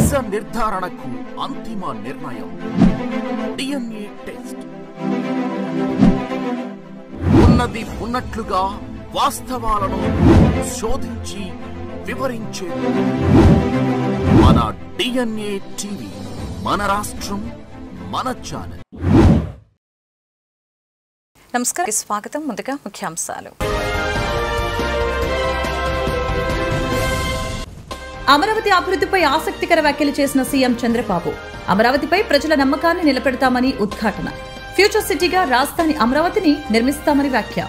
నిజ నిర్ధారణకు అంతిమ నిర్ణయం DNA టెస్ట్. ఉన్నది ఉన్నట్లుగా వాస్తవాలను శోధించి వివరించే మన DNA టీవీ, మన రాష్ట్రం, మన ఛానల్. నమస్కారం, స్వాగతం. ముందుగా ముఖ్యాంశాలు. అమరావతి అభివృద్ధిపై ఆసక్తికర వ్యాఖ్యలు చేసిన సీఎం చంద్రబాబు. అమరావతిపై ప్రజల నమ్మకాన్ని నిలబెడతామని ఉద్ఘాటన. ఫ్యూచర్ సిటీగా రాజధాని అమరావతిని నిర్మిస్తామని వ్యాఖ్య.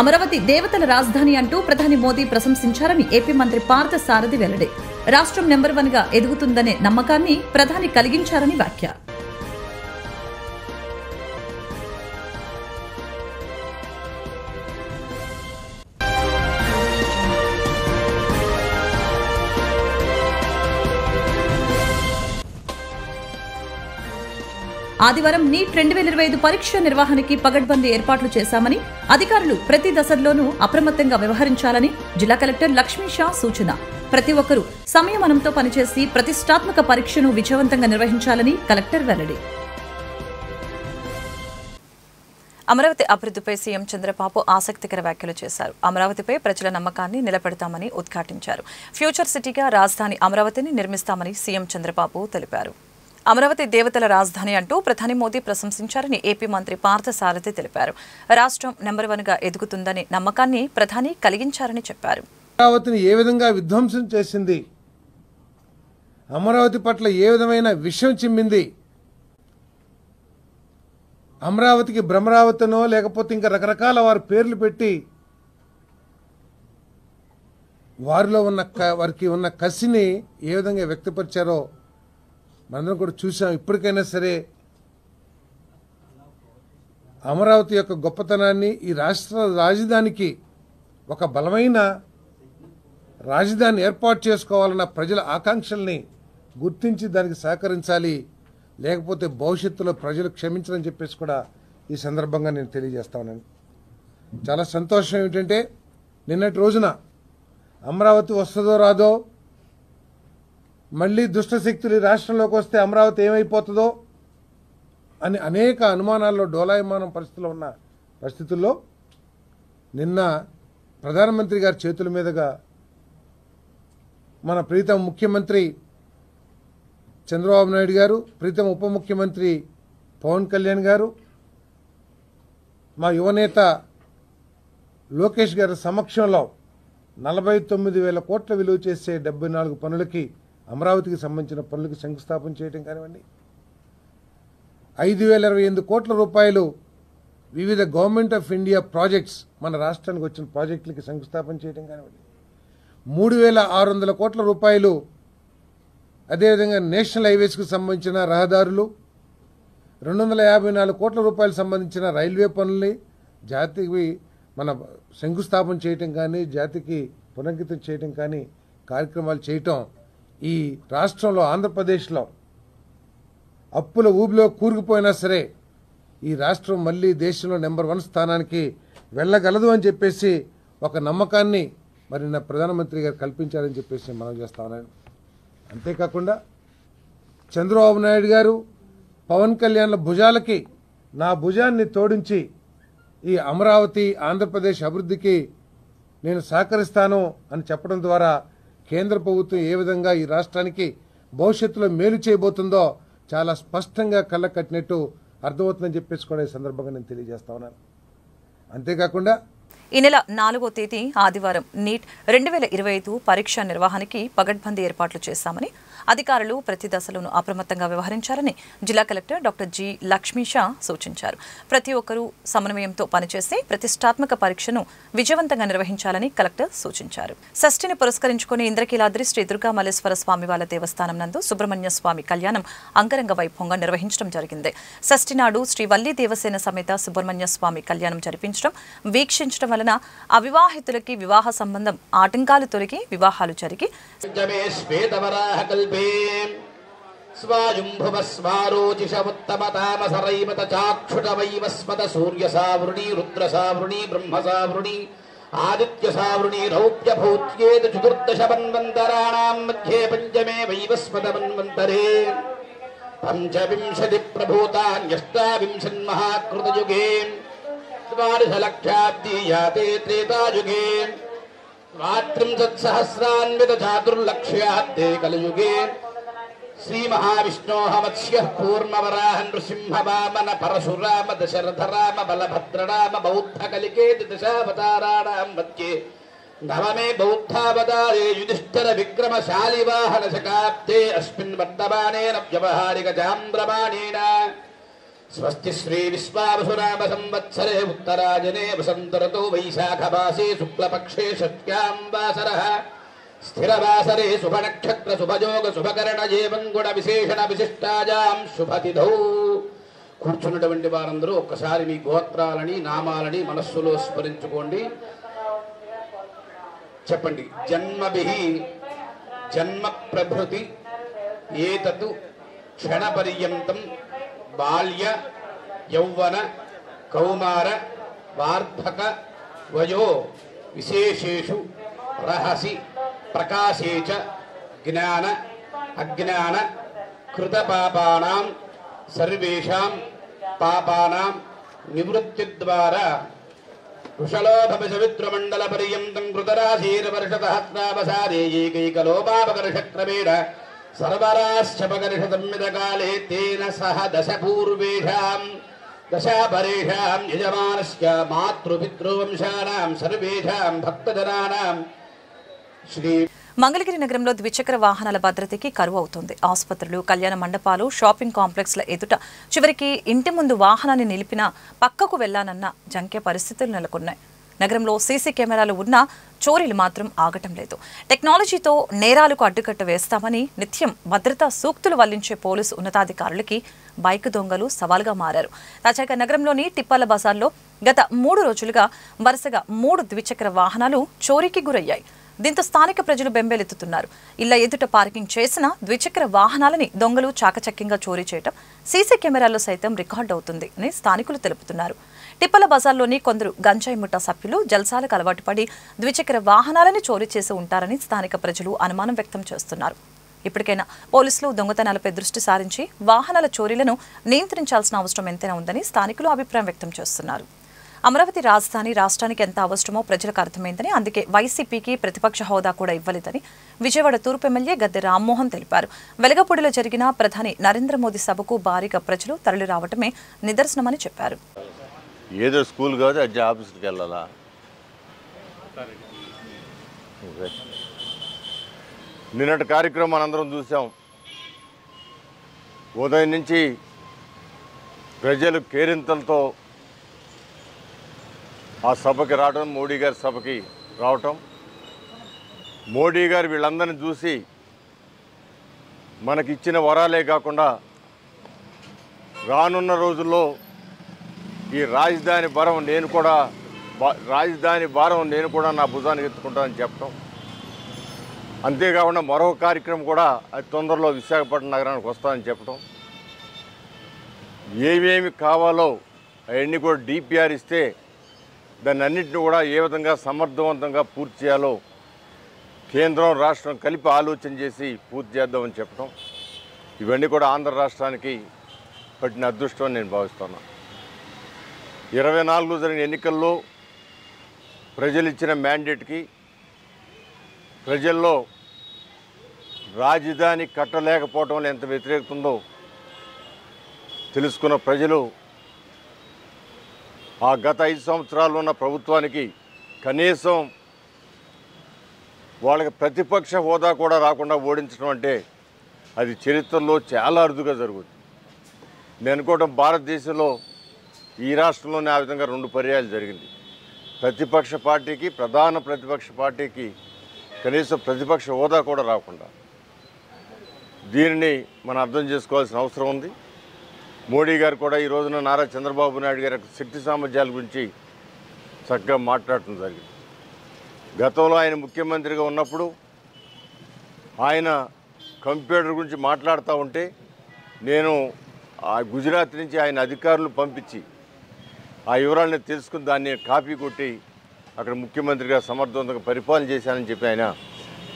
అమరావతి దేవతల రాజధాని అంటూ ప్రధాని మోదీ ప్రశంసించారని ఏపీ మంత్రి పార్థ సారథి వెల్లడి. రాష్ట్రం నెంబర్ 1 గా ఎదుగుతుందనే నమ్మకాన్ని ప్రధాని కలిగించారని వ్యాఖ్య. ఆదివారం నీట్ 2025 పరీక్ష నిర్వహణకి పగడ్బందీ ఏర్పాట్లు చేశామని, అధికారులు ప్రతి దశలోనూ అప్రమత్తంగా వ్యవహరించాలని జిల్లా కలెక్టర్ లక్ష్మీ షా సూచన. ప్రతి ఒక్కరూ సంయమనంతో పనిచేసి ప్రతిష్టాత్మక పరీక్షను విజయవంతంగా నిర్వహించాలని కలెక్టర్ వెల్లడి. అమరావతి అభివృద్ధిపై సీఎం చంద్రబాబు ఆసక్తికర వ్యాఖ్యలు చేశారు. అమరావతిపై ప్రజల నమ్మకాన్ని నిలబెడతామని ఉద్ఘాటించారు. ఫ్యూచర్ సిటీగా రాజధాని అమరావతిని నిర్మిస్తామని సీఎం చంద్రబాబు తెలిపారు. అమరావతి దేవతల రాజధాని అంటూ ప్రధాని మోదీ ప్రశంసించారని ఏపీ మంత్రి పార్థ సారథి తెలిపారు. రాష్ట్రం నెంబర్ 1 గా ఎదుగుతుందనే నమ్మకాన్ని ప్రధాని కలిగించారని చెప్పారు. అమరావతిని ఏ విధంగా విధ్వంసం చేసింది, అమరావతి పట్ల ఏ విధమైన విషయం చిమ్మింది, అమరావతికి భ్రమరావతినో లేకపోతే ఇంకా రకరకాల వారి పేర్లు పెట్టి వారికి ఉన్న కసిని ఏ విధంగా వ్యక్తపరిచారో మనందరం కూడా చూసాం. ఇప్పటికైనా సరే అమరావతి యొక్క గొప్పతనాన్ని, ఈ రాష్ట్ర రాజధానికి ఒక బలమైన రాజధాని ఏర్పాటు చేసుకోవాలన్న ప్రజల ఆకాంక్షల్ని గుర్తించి దానికి సహకరించాలి. లేకపోతే భవిష్యత్తులో ప్రజలు క్షమించరని చెప్పేసి కూడా ఈ సందర్భంగా నేను తెలియజేస్తా ఉన్నాను. చాలా సంతోషం ఏమిటంటే నిన్నటి రోజున అమరావతి వస్తుందో రాదో, మళ్లీ దుష్టశక్తులు ఈ రాష్ట్రంలోకి వస్తే అమరావతి ఏమైపోతుందో అని అనేక అనుమానాల్లో డోలాయమానం పరిస్థితుల్లో ఉన్న పరిస్థితుల్లో నిన్న ప్రధానమంత్రి గారి చేతుల మీదుగా మన ప్రీతం ముఖ్యమంత్రి చంద్రబాబు నాయుడు గారు, ప్రీతం ఉప ముఖ్యమంత్రి పవన్ కళ్యాణ్ గారు, మా యువనేత లోకేష్ గారి సమక్షంలో 49,000 కోట్ల విలువ చేసే 74 పనులకి, అమరావతికి సంబంధించిన పనులకు శంకుస్థాపన చేయడం కానివ్వండి, 5,028 కోట్ల రూపాయలు వివిధ గవర్నమెంట్ ఆఫ్ ఇండియా ప్రాజెక్ట్స్, మన రాష్ట్రానికి వచ్చిన ప్రాజెక్టులకి శంకుస్థాపన చేయడం కానివ్వండి, 3,600 కోట్ల రూపాయలు అదేవిధంగా నేషనల్ హైవేస్కు సంబంధించిన రహదారులు, 254 కోట్ల రూపాయలు సంబంధించిన రైల్వే పనుల్ని జాతికి మన శంకుస్థాపన చేయటం కానీ, జాతికి పునరంకితం చేయటం కానీ కార్యక్రమాలు చేయటం ఈ రాష్ట్రంలో, ఆంధ్రప్రదేశ్లో అప్పుల ఊబిలో కూరుకుపోయినా సరే ఈ రాష్ట్రం మళ్లీ దేశంలో నెంబర్ 1 స్థానానికి వెళ్ళగలదు అని చెప్పేసి ఒక నమ్మకాన్ని మరి నా ప్రధానమంత్రి గారు కల్పించారని చెప్పేసి మనం చేస్తా ఉన్నాను. అంతేకాకుండా చంద్రబాబు నాయుడు గారు, పవన్ కళ్యాణ్ల భుజాలకి నా భుజాన్ని తోడించి ఈ అమరావతి ఆంధ్రప్రదేశ్ అభివృద్ధికి నేను సహకరిస్తాను అని చెప్పడం ద్వారా కేంద్ర ప్రభుత్వం ఏ విధంగా ఈ రాష్ట్రానికి భవిష్యత్తులో మేలు చేయబోతుందో చాలా స్పష్టంగా కళ్ళ కట్టినట్టు అర్థమవుతుందని చెప్పేసి కూడా ఈ సందర్భంగా నేను తెలియజేస్తా ఉన్నాను. అంతేకాకుండా ఈ నెల 4వ తేదీ ఆదివారం నీట్ 2025 పరీక్ష నిర్వహణకి పగడ్బందీ ఏర్పాట్లు చేశామని, అధికారులు ప్రతి దశలోనూ అప్రమత్తంగా వ్యవహరించాలని జిల్లా collector doctor G Lakshmi Shah సూచించారు. ప్రతి ఒక్కరూ సమన్వయంతో పనిచేసి ప్రతిష్టాత్మక పరీక్షను విజయవంతంగా నిర్వహించాలని కలెక్టర్ సూచించారు. షష్ఠిని పురస్కరించుకుని ఇంద్రకీలాద్రి శ్రీ దుర్గా మల్లేశ్వర స్వామి వారి దేవస్థానం నందు సుబ్రహ్మణ్య స్వామి కళ్యాణం అంగరంగ వైభవంగా నిర్వహించడం జరిగింది. షష్ఠి నాడు శ్రీ వల్లి దేవసేన సమేత సుబ్రహ్మణ్య స్వామి కళ్యాణం జరిపించడం, వీక్షించడం వలన అవివాహితులకి వివాహ సంబంధం ఆటంకాలు తొలగి వివాహాలు జరిగి स्वायुम्भुवस्वारोचिषमुत्तमतामसरैवत चाक्षुटवैवस्पत सूर्यसावृणी रुद्रसावृणी ब्रह्मसावृणी आदित्यसावृणी रौप्यभूत्येत चतुर्दश मन्वन्तराणां मध्ये पञ्चमे वैवस्पतमन्वन्तरे पंचविंशति प्रभूतान्यष्टाविंशन्महाकृतयुगे द्वादशलक्षाब्दीयाते त्रेतायुगे द्वात्रिंशत्सहस्रान्वित चातुर्लक्ष्याब्दे कलयुगे श्रीमहाविष्णोः मत्स्यः कूर्मवराह नृसिंह वामन परशुराम दशरथ राम बलभद्रराम बौद्धकलिके दशावताराणां मध्ये नवमे बौद्धावतारे युधिष्ठिर विक्रमशाली वाहन शकाब्दे अस्मिन् वर्तमाने नव्यवहारिक चान्द्रमाणेन स्वस्ति श्री विश्वावसुनाम संवत्सरे उत्तरायणे वसंत ऋतौ वैशाख मासे शुक्लपक्षे षष्ट्यां वासरः स्थिरवासरे शुभनक्षत्र शुभयोग शुभकरण एवं गुण विशेषण विशिष्टायां शुभतिథౌ కూర్చున్నటువంటి వారందరూ ఒక్కసారి మీ గోత్రాలని నామాలని మనస్సులో స్మరించుకోండి. చెప్పండి. జన్మభిః జన్మ ప్రభృతి ఏతతు క్షణపర్యంతం బాల్య యౌవన కౌమార వార్ధక వయో విశేషేషు రహసి ప్రకాశే చ జ్ఞాన అజ్ఞాన కృతపాపానాం సర్వేషాం పాపానాం నివృత్తిద్వారా కుశలోభవిద్రమండలపర్యంతం కృతరాశీర్వర్షసహస్రావసారే ఏకైకలోపాపకర్షక్రమేణ సర్వరాశ్చపకర్ష సంమితకాలే తేన సహ దశపూర్వేషాం దశాపరేషాం యజమానస్య మాతృపితృవంశానాం సర్వేషాం భక్తజనానాం శ్రీ మంగళగిరి నగరంలో ద్విచక్ర వాహనాల భద్రతకి కరువు అవుతుంది. ఆసుపత్రులు, కళ్యాణ మండపాలు, షాపింగ్ కాంప్లెక్స్ల ఎదుట చివరికి ఇంటి ముందు వాహనాన్ని నిలిపినా పక్కకు వెళ్లానన్న జంకే పరిస్థితులు నెలకొన్నాయి. నగరంలో సీసీ కెమెరాలు ఉన్నా చోరీలు మాత్రం ఆగటం లేదు. టెక్నాలజీతో నేరాలకు అడ్డుకట్ట వేస్తామని నిత్యం భద్రతా సూక్తులు వల్లించే పోలీసు ఉన్నతాధికారులకి బైక్ దొంగలు సవాల్గా మారారు. తాజాగా నగరంలోని టిప్పాల బజార్లో గత 3 రోజులుగా వరుసగా 3 ద్విచక్ర వాహనాలు చోరీకి గురయ్యాయి. దీంతో స్థానిక ప్రజలు బెంబేలెత్తుతున్నారు. ఇళ్ల ఎదుట పార్కింగ్ చేసిన ద్విచక్ర వాహనాలని దొంగలు చాకచక్యంగా చోరీ చేయడం సీసీ కెమెరాల్లో సైతం రికార్డు అవుతుంది అని స్థానికులు తెలుపుతున్నారు. టిప్పల బజార్లోని కొందరు గంజాయి ముఠా సభ్యులు జల్సాలకు అలవాటు పడి ద్విచక్ర వాహనాలని చోరీ చేసి ఉంటారని స్థానిక ప్రజలు అనుమానం వ్యక్తం చేస్తున్నారు. ఇప్పటికైనా పోలీసులు దొంగతనాలపై దృష్టి సారించి వాహనాల చోరీలను నియంత్రించాల్సిన అవసరం ఎంతైనా ఉందని స్థానికులు అభిప్రాయం వ్యక్తం చేస్తున్నారు. అమరావతి రాజధాని రాష్ట్రానికి ఎంత అవసరమో ప్రజలకు అర్థమైందని, అందుకే వైసీపీకి ప్రతిపక్ష హోదా కూడా ఇవ్వలేదని విజయవాడ తూర్పు ఎమ్మెల్యే గద్దె రామ్మోహన్ తెలిపారు. వెలగపూడిలో జరిగిన ప్రధాని నరేంద్ర మోదీ సభకు భారీగా ప్రజలు తరలి రావటమే నిదర్శనమని చెప్పారు. ఏదో స్కూల్ కాదు, అది ఆఫీస్కి వెళ్ళాలా? నిన్నటి కార్యక్రమం అందరం చూసాం. ఉదయం నుంచి ప్రజలు కేరింతలతో ఆ సభకి రావడం, మోడీ గారి సభకి రావటం, మోడీ గారు వీళ్ళందరినీ చూసి మనకిచ్చిన వరాలే కాకుండా రానున్న రోజుల్లో ఈ రాజధాని భారం నేను కూడా నా భుజానికి ఎత్తుకుంటానని చెప్పటం, అంతేకాకుండా మరో కార్యక్రమం కూడా అది తొందరలో విశాఖపట్నం నగరానికి వస్తానని చెప్పటం, ఏమేమి కావాలో అవన్నీ కూడా డిపిఆర్ ఇస్తే దాన్ని అన్నింటినీ కూడా ఏ విధంగా సమర్థవంతంగా పూర్తి చేయాలో కేంద్రం రాష్ట్రం కలిపి ఆలోచన చేసి పూర్తి చేద్దామని చెప్పడం, ఇవన్నీ కూడా ఆంధ్ర రాష్ట్రానికి పట్టిన అదృష్టం నేను భావిస్తున్నాను. 24లో జరిగిన ఎన్నికల్లో ప్రజలు ఇచ్చిన మ్యాండేట్కి ప్రజల్లో రాజధాని కట్టలేకపోవడంలో ఎంత వ్యతిరేకత ఉందో తెలుసుకున్న ప్రజలు ఆ గత 5 సంవత్సరాలు ఉన్న ప్రభుత్వానికి కనీసం వాళ్ళకి ప్రతిపక్ష హోదా కూడా రాకుండా ఓడించడం అంటే అది చరిత్రలో చాలా అరుదుగా జరుగుతుంది. నేను అనుకోవడం భారతదేశంలో ఈ రాష్ట్రంలోనే ఆ విధంగా 2 పర్యాయాలు జరిగింది. ప్రతిపక్ష పార్టీకి, ప్రధాన ప్రతిపక్ష పార్టీకి కనీసం ప్రతిపక్ష హోదా కూడా రాకుండా. దీనిని మనం అర్థం చేసుకోవాల్సిన అవసరం ఉంది. మోడీ గారు కూడా ఈ రోజున నారా చంద్రబాబు నాయుడు గారి శక్తి సామర్థ్యాల గురించి చక్కగా మాట్లాడటం జరిగింది. గతంలో ఆయన ముఖ్యమంత్రిగా ఉన్నప్పుడు ఆయన కంప్యూటర్ గురించి మాట్లాడుతూ ఉంటే నేను ఆ గుజరాత్ నుంచి ఆయన అధికారులు పంపించి ఆ వివరాలను తెలుసుకుని దాన్ని కాపీ కొట్టి అక్కడ ముఖ్యమంత్రిగా సమర్థవంతంగా పరిపాలన చేశానని చెప్పి ఆయన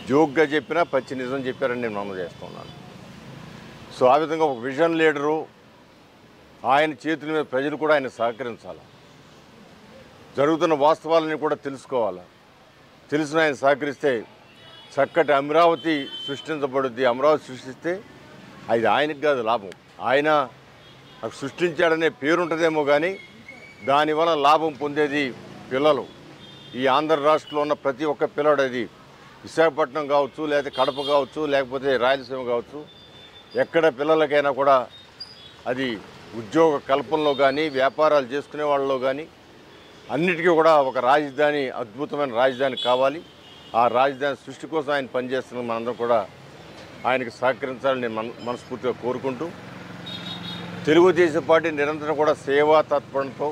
జోక్గా చెప్పినా పచ్చి నిజం చెప్పారని నేను నమ్మకం చేస్తున్నాను. సో ఆ విధంగా ఒక విజన్ లీడరు ఆయన చేతుల మీద ప్రజలు కూడా ఆయన సహకరించాలి, జరుగుతున్న వాస్తవాలని కూడా తెలుసుకోవాలి. తెలిసిన ఆయన సహకరిస్తే చక్కటి అమరావతి సృష్టించబడుద్ది. అమరావతి సృష్టిస్తే అది ఆయనకు కాదు లాభం, ఆయన సృష్టించాడనే పేరుంటుందేమో కానీ దానివల్ల లాభం పొందేది పిల్లలు. ఈ ఆంధ్ర రాష్ట్రంలో ఉన్న ప్రతి ఒక్క పిల్లడు, అది విశాఖపట్నం కావచ్చు, లేకపోతే కడప కావచ్చు, లేకపోతే రాయలసీమ కావచ్చు, ఎక్కడ పిల్లలకైనా కూడా అది ఉద్యోగ కల్పనలో కానీ వ్యాపారాలు చేసుకునే వాళ్ళలో కానీ అన్నిటికీ కూడా ఒక రాజధాని, అద్భుతమైన రాజధాని కావాలి. ఆ రాజధాని సృష్టి కోసం ఆయన పనిచేస్తున్న మనందరం కూడా ఆయనకు సహకరించాలని నేను మనస్ఫూర్తిగా కోరుకుంటూ, తెలుగుదేశం పార్టీ నిరంతరం కూడా సేవా తత్పరతో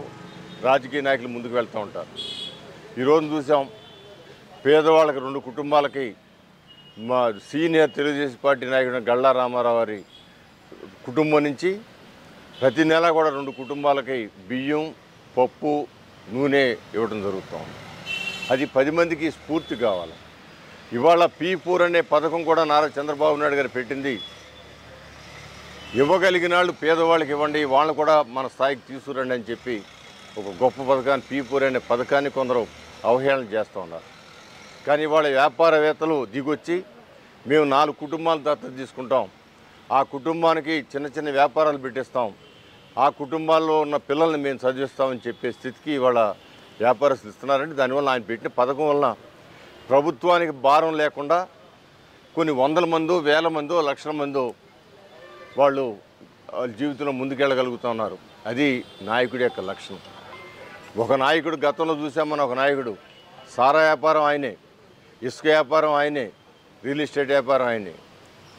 రాజకీయ నాయకులు ముందుకు వెళ్తూ ఉంటారు. ఈరోజు చూసాం, పేదవాళ్ళకి 2 కుటుంబాలకి మా సీనియర్ తెలుగుదేశం పార్టీ నాయకుడు గల్లా రామారావు గారి కుటుంబం నుంచి ప్రతి నెల కూడా 2 కుటుంబాలకి బియ్యం, పప్పు, నూనె ఇవ్వడం జరుగుతుంది. అది 10 మందికి స్ఫూర్తి కావాలి. ఇవాళ P4 అనే పథకం కూడా నారా చంద్రబాబు నాయుడు గారు పెట్టింది. ఇవ్వగలిగిన వాళ్ళు పేదవాళ్ళకి ఇవ్వండి, వాళ్ళు కూడా మన స్థాయికి తీసుకురండి అని చెప్పి ఒక గొప్ప పథకాన్ని P4 అనే పథకాన్ని కొందరు అవహేళన చేస్తూ ఉన్నారు. కానీ ఇవాళ వ్యాపారవేత్తలు దిగొచ్చి మేము 4 కుటుంబాలు దత్తత తీసుకుంటాం, ఆ కుటుంబానికి చిన్న చిన్న వ్యాపారాలు పెట్టిస్తాం, ఆ కుటుంబాల్లో ఉన్న పిల్లల్ని మేము చదివిస్తామని చెప్పే స్థితికి ఇవాళ వ్యాపారస్తులు ఇస్తున్నారంటే దానివల్ల ఆయన పెట్టిన పథకం వలన ప్రభుత్వానికి భారం లేకుండా కొన్ని 100 మందో, 1000 మందో, లక్షల మందో వాళ్ళు జీవితంలో ముందుకెళ్ళగలుగుతున్నారు. అది నాయకుడి యొక్క లక్షణం. ఒక నాయకుడు గతంలో చూసామని, ఒక నాయకుడు సారా వ్యాపారం ఆయనే, ఇసుక వ్యాపారం ఆయనే, రియల్ ఎస్టేట్ వ్యాపారం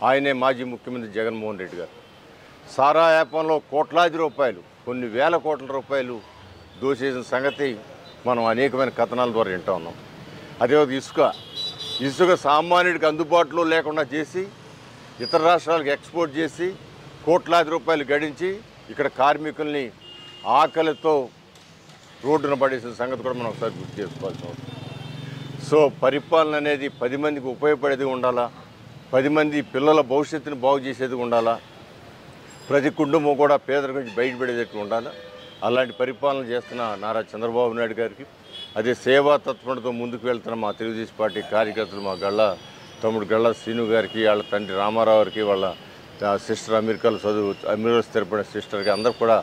ఆయనే మాజీ ముఖ్యమంత్రి జగన్మోహన్ రెడ్డి గారు. సారా వ్యాపారంలో కోట్లాది రూపాయలు, కొన్ని వేల కోట్ల రూపాయలు దోచేసిన సంగతి మనం అనేకమైన కథనాల ద్వారా వింటూ ఉన్నాం. అదే ఇసుక సామాన్యుడికి అందుబాటులో లేకుండా చేసి ఇతర రాష్ట్రాలకు ఎక్స్పోర్ట్ చేసి కోట్లాది రూపాయలు గడించి ఇక్కడ కార్మికుల్ని ఆకలితో రోడ్డున పడేసిన సంగతి కూడా మనం ఒకసారి గుర్తు చేసుకోవాల్సి ఉంటుంది. సో పరిపాలన అనేది 10 మందికి ఉపయోగపడేది ఉండాలా, 10 మంది పిల్లల భవిష్యత్తుని బాగు చేసేది ఉండాలా, ప్రతి కుటుంబం కూడా పేదరికం నుంచి బయటపడేటట్టు ఉండాలా. అలాంటి పరిపాలన చేస్తున్న నారా చంద్రబాబు నాయుడు గారికి, అదే సేవా తత్పరతో ముందుకు వెళ్తున్న మా తెలుగుదేశం పార్టీ కార్యకర్తలు, మా తమ్ముడు గళ్ళ శ్రీను గారికి, వాళ్ళ తండ్రి రామారావు గారికి, వాళ్ళ సిస్టర్ అమెరికాలో అమెరికా స్థిరపడిన సిస్టర్కి అందరూ కూడా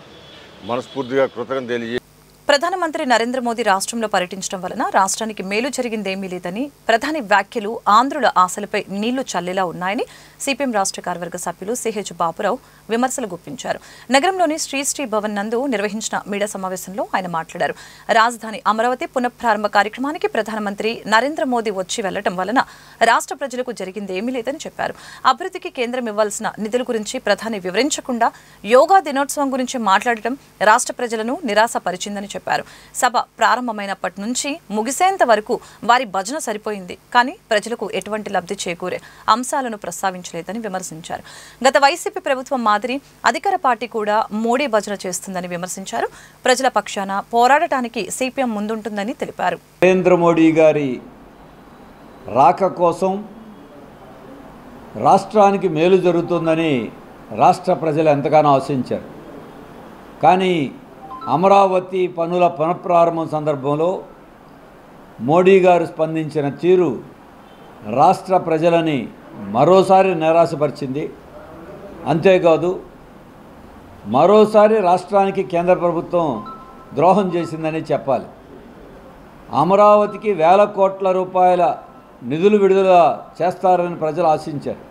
మనస్ఫూర్తిగా కృతజ్ఞతలు తెలియజేసి, ప్రధానమంత్రి నరేంద్ర మోదీ రాష్ట్రంలో పర్యటించడం వలన రాష్ట్రానికి మేలు జరిగిందేమీ లేదని ప్రధాని వ్యాఖ్యలు ఆంధ్రుల ఆశలపై నీళ్లు చల్లేలా ఉన్నాయని సిపిఎం రాష్ట్ర కార్యవర్గ సభ్యులు సిహెచ్ బాపురావు విమర్శలు గుప్పించారు. నగరంలోని శ్రీ భవన్ నందు నిర్వహించిన మీడియా సమావేశంలో ఆయన మాట్లాడారు. రాజధాని అమరావతి పునఃప్రారంభ కార్యక్రమానికి ప్రధానమంత్రి నరేంద్ర మోదీ వచ్చి వెళ్లడం వలన రాష్ట్ర ప్రజలకు జరిగిందేమీ లేదని చెప్పారు. అభివృద్ధికి కేంద్రం ఇవ్వాల్సిన నిధుల గురించి ప్రధాని వివరించకుండా యోగా దినోత్సవం గురించి మాట్లాడటం రాష్ట్ర ప్రజలను నిరాశపరిచిందని చెప్పారు. సభ ప్రారంభమైనప్పటి నుంచి ముగిసేంత వరకు వారి భజన సరిపోయింది, కానీ ప్రజలకు ఎటువంటి లబ్ధి చేకూరే అంశాలను ప్రస్తావించలేదని విమర్శించారు. గత వైసీపీ ప్రభుత్వం మాదిరి అధికార పార్టీ కూడా మోడీ భజన చేస్తుందని విమర్శించారు. ప్రజల పక్షాన పోరాడటానికి సిపిఎం ముందుంటుందని తెలిపారు. నరేంద్ర మోడీ గారి రాక కోసం రాష్ట్రానికి మేలు జరుగుతుందని రాష్ట్ర ప్రజలు ఎంతగానో ఆశించారు. కానీ అమరావతి పనుల పునఃప్రారంభం సందర్భంలో మోడీ గారు స్పందించిన తీరు రాష్ట్ర ప్రజలని మరోసారి నిరాశపరిచింది. అంతేకాదు మరోసారి రాష్ట్రానికి కేంద్ర ప్రభుత్వం ద్రోహం చేసిందని చెప్పాలి. అమరావతికి వేల కోట్ల రూపాయల నిధులు విడుదల చేస్తారని ప్రజలు ఆశించారు.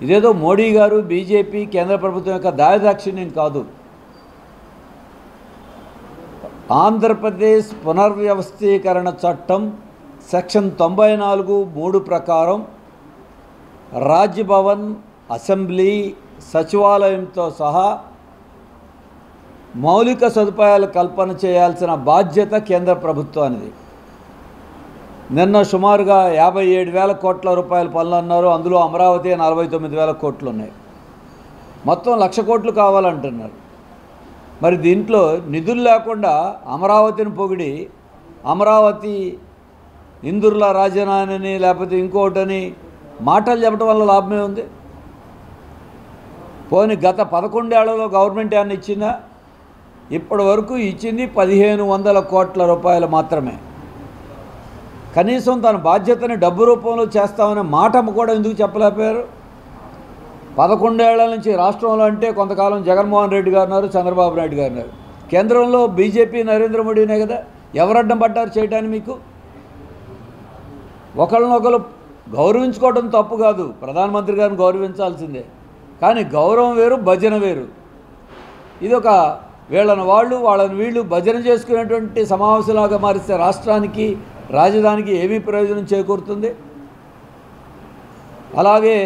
ఇదేదో మోడీ గారు, బీజేపీ, కేంద్ర ప్రభుత్వం యొక్క దాయదాక్షిణ్యం కాదు. ఆంధ్రప్రదేశ్ పునర్వ్యవస్థీకరణ చట్టం సెక్షన్ 94(3) ప్రకారం రాజ్భవన్, అసెంబ్లీ, సచివాలయంతో సహా మౌలిక సదుపాయాల కల్పన చేయాల్సిన బాధ్యత కేంద్ర ప్రభుత్వానిది. నిన్న సుమారుగా 57,000 కోట్ల రూపాయల పనులు అన్నారు. అందులో అమరావతి 49,000 కోట్లు ఉన్నాయి. మొత్తం 1,00,000 కోట్లు కావాలంటున్నారు. మరి దీంట్లో నిధులు లేకుండా అమరావతిని పొగిడి అమరావతి ఇందుర్ల రాజధాని లేకపోతే ఇంకోటని మాటలు చెప్పడం వల్ల లాభమే ఉంది? పోనీ గత 11 ఏళ్లలో గవర్నమెంట్ ఏమన్నా ఇచ్చిందా? ఇప్పటి వరకు ఇచ్చింది 1,500 కోట్ల రూపాయలు మాత్రమే. కనీసం తన బాధ్యతని డబ్బు రూపంలో చేస్తామనే మాట కూడా ఎందుకు చెప్పలేకపోయారు? 11 ఏళ్ల నుంచి రాష్ట్రంలో అంటే కొంతకాలం జగన్మోహన్ రెడ్డి గారు ఉన్నారు, చంద్రబాబు నాయుడు గారు ఉన్నారు. కేంద్రంలో బీజేపీ నరేంద్ర మోడీనే కదా. ఎవరడ్డం పడ్డారు చేయడానికి మీకు? ఒకళ్ళనొకరు గౌరవించుకోవడం తప్పు కాదు, ప్రధానమంత్రి గారిని గౌరవించాల్సిందే. కానీ గౌరవం వేరు, భజన వేరు. ఇది ఒక వీళ్ళని వాళ్ళు వాళ్ళని వీళ్ళు భజన చేసుకునేటువంటి సమావేశంలాగా మారిస్తే రాష్ట్రానికి రాజధానికి ఏమీ ప్రయోజనం చేకూరుతుంది? అలాగే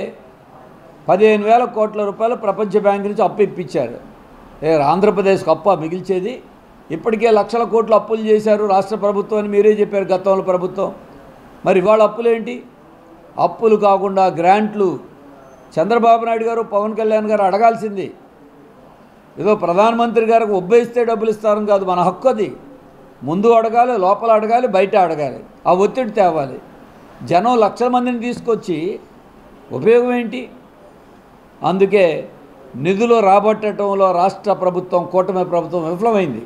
15,000 కోట్ల రూపాయలు ప్రపంచ బ్యాంక్ నుంచి అప్పు ఇప్పించారు. ఆంధ్రప్రదేశ్కి అప్ప మిగిల్చేది? ఇప్పటికే 1,00,000 కోట్లు అప్పులు చేశారు రాష్ట్ర ప్రభుత్వం అని మీరే చెప్పారు గతంలో ప్రభుత్వం. మరి ఇవాళ అప్పులేంటి? అప్పులు కాకుండా గ్రాంట్లు చంద్రబాబు నాయుడు గారు పవన్ కళ్యాణ్ గారు అడగాల్సింది. ఏదో ప్రధానమంత్రి గారికి ఉబ్బేస్తే డబ్బులు ఇస్తారని కాదు, మన హక్కు అది. ముందు అడగాలి, లోపల అడగాలి, బయట అడగాలి. ఆ ఒత్తిడి తేవాలి. జనం 1,00,000 మందిని తీసుకొచ్చి ఉపయోగం ఏంటి? అందుకే నిధులు రాబట్టడంలో రాష్ట్ర ప్రభుత్వం, కూటమి ప్రభుత్వం విఫలమైంది.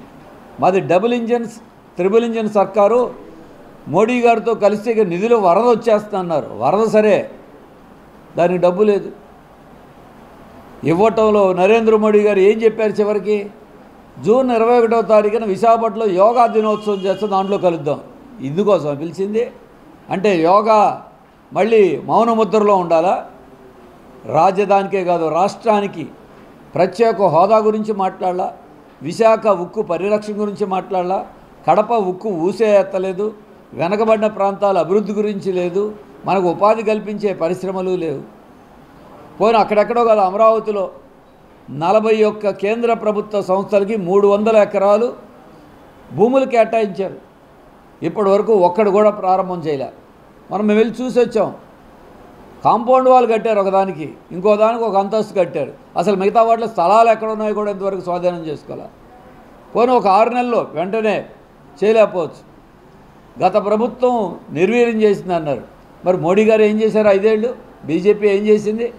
మాది డబుల్ ఇంజన్స్, త్రిబుల్ ఇంజన్ సర్కారు. మోడీ గారితో కలిసి ఇక నిధులు వరద వచ్చేస్తున్నారు. వరద సరే, దానికి డబ్బు లేదు. ఇవ్వటంలో నరేంద్ర మోడీ గారు ఏం చెప్పారు చివరికి? జూన్ 21వ తారీఖున విశాఖపట్నంలో యోగా దినోత్సవం చేస్తే దాంట్లో కలుద్దాం. ఇందుకోసం పిలిచింది. అంటే యోగా మళ్ళీ మౌన ముద్రలో ఉండాలా? రాజధానికే కాదు రాష్ట్రానికి ప్రత్యేక హోదా గురించి మాట్లాడాలా, విశాఖ ఉక్కు పరిరక్షణ గురించి మాట్లాడాలా, కడప ఉక్కు ఊసే ఎత్తలేదు, వెనకబడిన ప్రాంతాల అభివృద్ధి గురించి లేదు, మనకు ఉపాధి కల్పించే పరిశ్రమలు లేవు. పోయిన అక్కడెక్కడో కాదు, అమరావతిలో 41 కేంద్ర ప్రభుత్వ సంస్థలకి 300 ఎకరాలు భూములు కేటాయించారు. ఇప్పటి వరకు ఒక్కడు కూడా ప్రారంభం చేయలే. మనం వెళ్ళి చూసి వచ్చాం. కాంపౌండ్ వాళ్ళు కట్టారు ఒకదానికి, ఇంకో దానికి ఒక అంతస్తు కట్టారు. అసలు మిగతా వాటిలో స్థలాలు ఎక్కడ ఉన్నాయో కూడా ఇంతవరకు స్వాధీనం చేసుకోవాలి. పోనీ ఒక 6 నెలల్లో వెంటనే చేయలేకపోవచ్చు. గత ప్రభుత్వం నిర్వీర్యం చేసింది అన్నారు. మరి మోడీ గారు ఏం చేశారు? 5 ఏళ్ళు బీజేపీ ఏం చేసింది?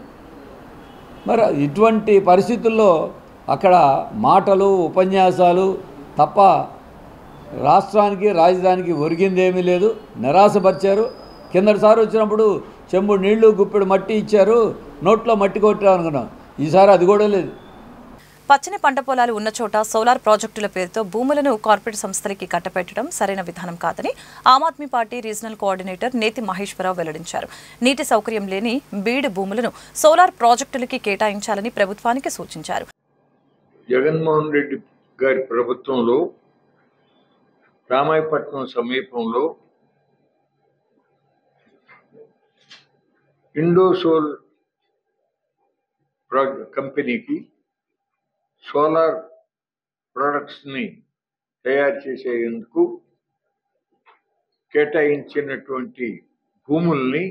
మరి ఇటువంటి పరిస్థితుల్లో అక్కడ మాటలు, ఉపన్యాసాలు తప్ప రాష్ట్రానికి రాజధానికి ఒరిగిందేమీ లేదు. నిరాశపరిచారు. కిందటిసారి వచ్చినప్పుడు చెంబుడు నీళ్లు, గుప్పెడు మట్టి ఇచ్చారు, నోట్లో మట్టి కొట్టారు అనుకున్నాం. ఈసారి అది కూడా లేదు. పచ్చని పంట పొలాలు ఉన్న చోట సోలార్ ప్రాజెక్టుల పేరుతో భూములను కార్పొరేట్ సంస్థలకి కట్టపెట్టడం సరైన విధానం కాదని Aam Aadmi party regional coordinator నేతి మహేశ్వరరావు వెల్లడించారు. నీటి సౌకర్యం లేని బీడు భూములను సోలార్ ప్రాజెక్టులకి కేటాయించాలని ప్రభుత్వానికి సూచించారు. జగన్మోహన్ రెడ్డి గారి ప్రభుత్వంలో రామాయపట్నం సమీపంలో ఇండోసోల్ కంపెనీకి సోలార్ ప్రొడక్ట్స్ని తయారు చేసేందుకు కేటాయించినటువంటి భూముల్ని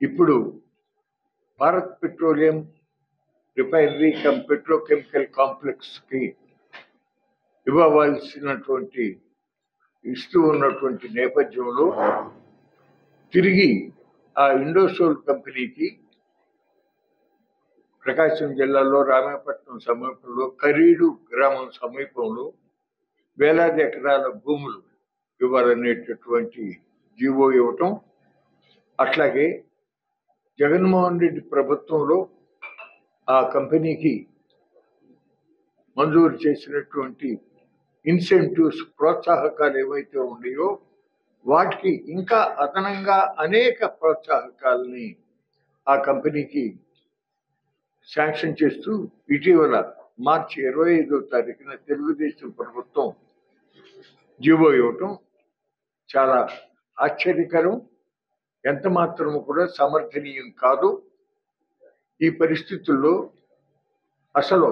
ఇప్పుడు భారత్ పెట్రోలియం రిఫైనరీ పెట్రోకెమికల్ కాంప్లెక్స్కి ఇస్తూ ఉన్నటువంటి నేపథ్యంలో తిరిగి ఆ ఇండోసోల్ కంపెనీకి ప్రకాశం జిల్లాలో రామాయపట్నం సమీపంలో కరీడు గ్రామం సమీపంలో వేలాది ఎకరాల భూములు ఇవ్వాలనేటటువంటి జీవో ఇవ్వటం, అట్లాగే జగన్మోహన్ రెడ్డి ప్రభుత్వంలో ఆ కంపెనీకి మంజూరు చేసినటువంటి ఇన్సెంటివ్స్, ప్రోత్సాహకాలు ఏవైతే ఉన్నాయో వాటికి ఇంకా అదనంగా అనేక ప్రోత్సాహకాలని ఆ కంపెనీకి శాంక్షన్ చేస్తూ ఇటీవల మార్చి 25వ తారీఖున తెలుగుదేశం ప్రభుత్వం జీవో ఇవ్వటం చాలా ఆశ్చర్యకరం, ఎంత మాత్రము కూడా సమర్థనీయం కాదు. ఈ పరిస్థితుల్లో అసలు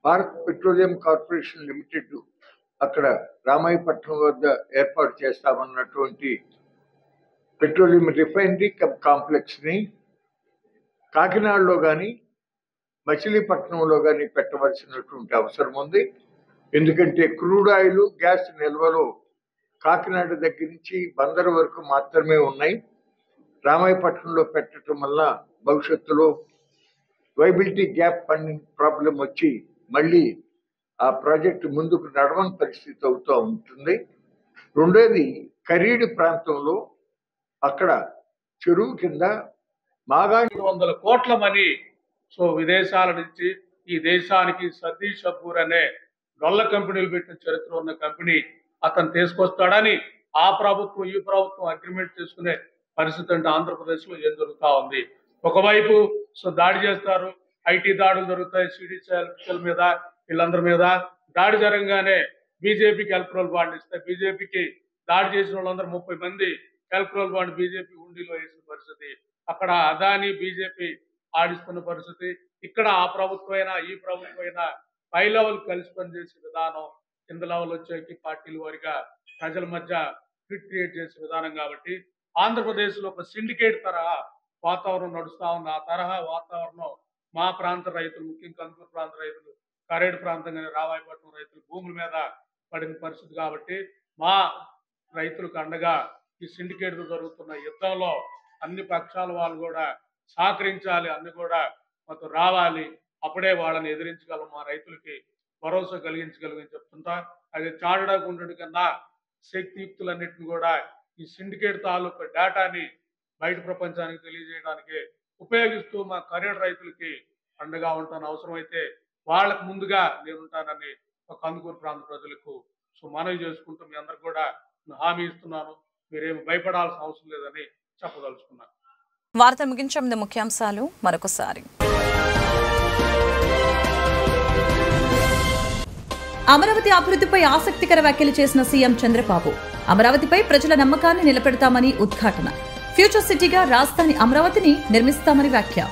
భారత్ పెట్రోలియం కార్పొరేషన్ లిమిటెడ్ అక్కడ రామాయపట్నం వద్ద ఏర్పాటు చేస్తామన్నటువంటి పెట్రోలియం రిఫైనరీ కాంప్లెక్స్ని కాకినాడలో కానీ మచిలీపట్నంలో కానీ పెట్టవలసినటువంటి అవసరం ఉంది. ఎందుకంటే క్రూడ్ ఆయిల్, గ్యాస్ నిల్వలు కాకినాడ దగ్గర నుంచి బందరు వరకు మాత్రమే ఉన్నాయి. రామాయపట్నంలో పెట్టడం వల్ల భవిష్యత్తులో వైబిలిటీ గ్యాప్ ఫండింగ్ ప్రాబ్లం వచ్చి మళ్ళీ ఆ ప్రాజెక్టు ముందుకు నడవని పరిస్థితి అవుతూ ఉంటుంది. రెండోది కరీడి ప్రాంతంలో అక్కడ చెరువు కింద మాగాణి 100 కోట్ల మనీ విదేశాల నుంచి ఈ దేశానికి సతీష్ కపూర్ అనే గొల్ల కంపెనీలు పెట్టిన చరిత్ర ఉన్న కంపెనీ అతను తీసుకొస్తాడని ఆ ప్రభుత్వం ఈ ప్రభుత్వం అగ్రిమెంట్ చేసుకునే పరిస్థితి అంటే ఆంధ్రప్రదేశ్ లో ఏం జరుగుతా ఉంది. ఒకవైపు దాడి చేస్తారు, ఐటీ దాడులు జరుగుతాయి, సిడిసిఎల్ మీద వీళ్ళందరి మీద దాడి జరగగానే బీజేపీకి ఎలక్ట్రల్ బాండ్ ఇస్తే బీజేపీకి దాడి చేసిన వాళ్ళందరూ 30 మంది ఎలక్ట్రల్ బాండ్ బీజేపీ హుండీలో వేసిన పరిస్థితి. అక్కడ అదాని బీజేపీ ఆడిస్తున్న పరిస్థితి. ఇక్కడ ఆ ప్రభుత్వమైనా ఈ ప్రభుత్వమైనా పై లెవెల్ కలిసి పనిచేసే విధానం, కింద లెవెల్ వచ్చేకి పార్టీల వారిగా ప్రజల మధ్య ఫిట్ క్రియేట్ చేసే విధానం. కాబట్టి ఆంధ్రప్రదేశ్ లో ఒక సిండికేట్ తరహా వాతావరణం నడుస్తా ఉంది. ఆ తరహా వాతావరణం మా ప్రాంత రైతులు, ముఖ్యంగా కందుకూరు ప్రాంత రైతులు, కరేడు ప్రాంతం కానీ రామాయపట్నం రైతులు భూముల మీద పడిన పరిస్థితి. కాబట్టి మా రైతులకు అండగా ఈ సిండికేట్ జరుగుతున్న యుద్ధంలో అన్ని పక్షాల వాళ్ళు కూడా సహకరించాలి, అన్ని కూడా మాకు రావాలి. అప్పుడే వాళ్ళని ఎదిరించగలం, మా రైతులకి భరోసా కలిగించగలని చెప్తుంటా. అది చాడకుండా కన్నా శక్తియుక్తులన్నింటిని కూడా ఈ సిండికేట్ తాలూకు డేటాని బయట ప్రపంచానికి తెలియజేయడానికి ఉపయోగిస్తూ మా కరేడు రైతులకి అండగా ఉంటాను. అవసరమైతే వాళ్ళకు ముందుగా నేనుంటానని కందుకూరు ప్రాంత ప్రజలకు మనవి చేసుకుంటూ మీ అందరికి కూడా హామీ ఇస్తున్నాను. మీరేమి భయపడాల్సిన అవసరం లేదని చెప్పదలుచుకున్నాను. వార్త ముగించే ముందు ముఖ్యాంశాలు మరొకసారి. అమరావతి అభివృద్ధిపై ఆసక్తికర వ్యాఖ్యలు చేసిన సీఎం చంద్రబాబు. అమరావతిపై ప్రజల నమ్మకాన్ని నిలబెడతామని ఉద్ఘాటన. ఫ్యూచర్ సిటీగా రాజధాని అమరావతిని నిర్మిస్తామని వ్యాఖ్య.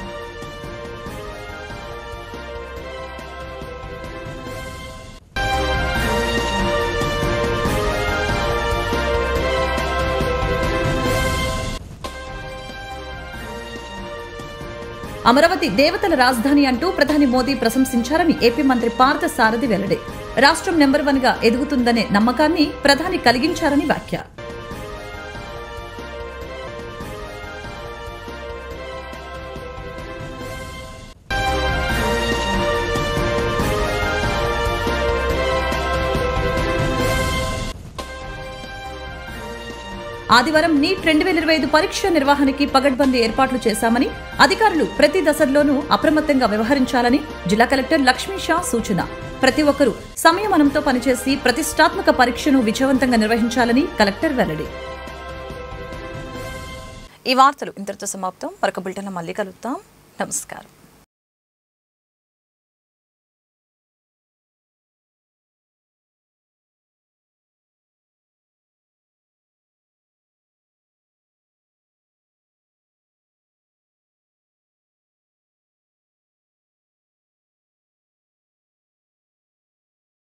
అమరావతి దేవతల రాజధాని అంటూ ప్రధాని మోదీ ప్రశంసించారని ఏపీ మంత్రి పార్థ సారథి వెల్లడి. రాష్ట్రం నెంబర్ 1 గా ఎదుగుతుందనే నమ్మకాన్ని ప్రధాని కలిగించారని వ్యాఖ్య. ఆదివారం నీట్ 2025 పరీక్ష నిర్వహణకి పగడ్బందీ ఏర్పాట్లు చేశామని, అధికారులు ప్రతి దశల్లోనూ అప్రమత్తంగా వ్యవహరించాలని జిల్లా కలెక్టర్ లక్ష్మీ షా సూచన. ప్రతి ఒక్కరూ సంయమనంతో పనిచేసి ప్రతిష్టాత్మక పరీక్షను విజయవంతంగా నిర్వహించాలని కలెక్టర్ వెల్లడి. ఈ వార్తలు ఇంతటితో సమాప్తం. మరొక బులెటిన్లో మళ్ళీ కలుద్దాం. నమస్కారం.